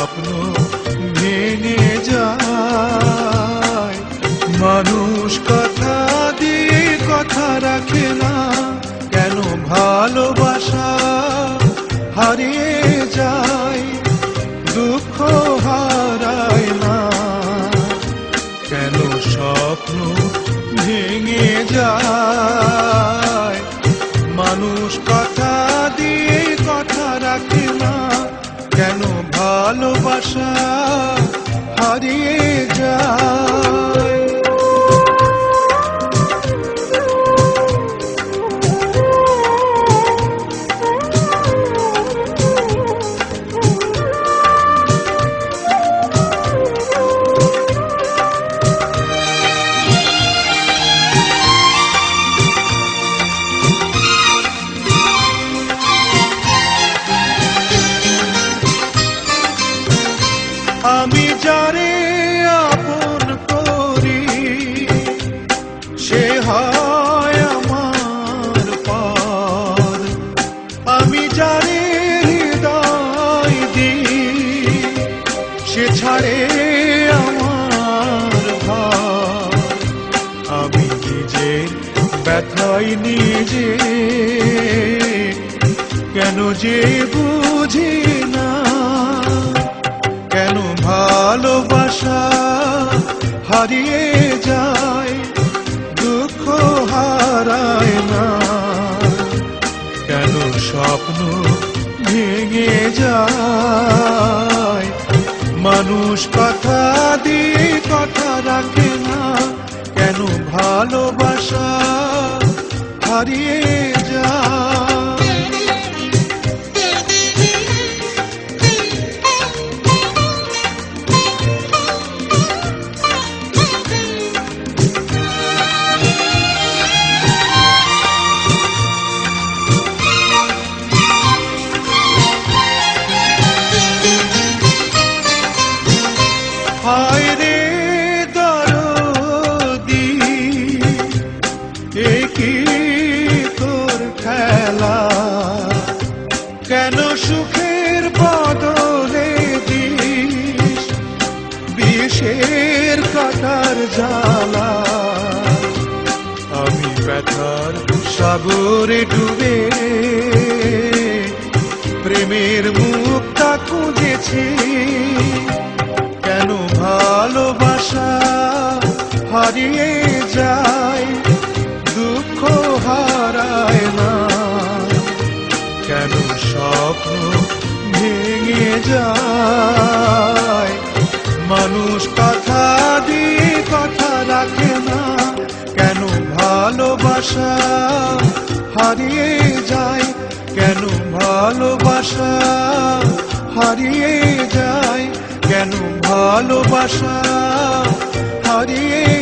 স্বপ্ন ভেঙে যায়। মানুষ কথা দিয়ে কথা রাখে না, কেন ভালোবাসা হারিয়ে যায়, দুঃখ হারায় না, কেন স্বপ্ন ভেঙে যায়। মানুষ কথা দিয়ে কথা রাখে না, কেন ভালোবাসা হারিয়ে যায়। আমি যারে আপন করি সে হয় আমার পর, আমি যারে হৃদয় দিই সে ছাড়ে আমার ভার। আমি নিজের ব্যথাই নিজে কেন যে বুঝি না, কেন ভালোবাসা হারিয়ে যায়, দুঃখ হারায় না, কেন স্বপ্ন ভেঙে যায়। মানুষ কথা দিয়ে কথা রাখে না, কেন ভালোবাসা হারিয়ে যায়। হায় রে দরদি এ কি তোর খেলা, কেন সুখের বদলে দিস বিষের কাটার জ্বালা। আমি ব্যথার সাগরে ডুবে প্রেমের মুক্তা খুঁজেছি, কেন ভালোবাসা হারিয়ে যায়, দুঃখ হারায় না, কেন স্বপ্ন ভেঙে যায়। মানুষ কথা দিয়ে কথা রাখে না, কেন ভালোবাসা হারিয়ে যায়, কেন ভালোবাসা হারিয়ে যায়, কেন ভালোবাসা হারিয়ে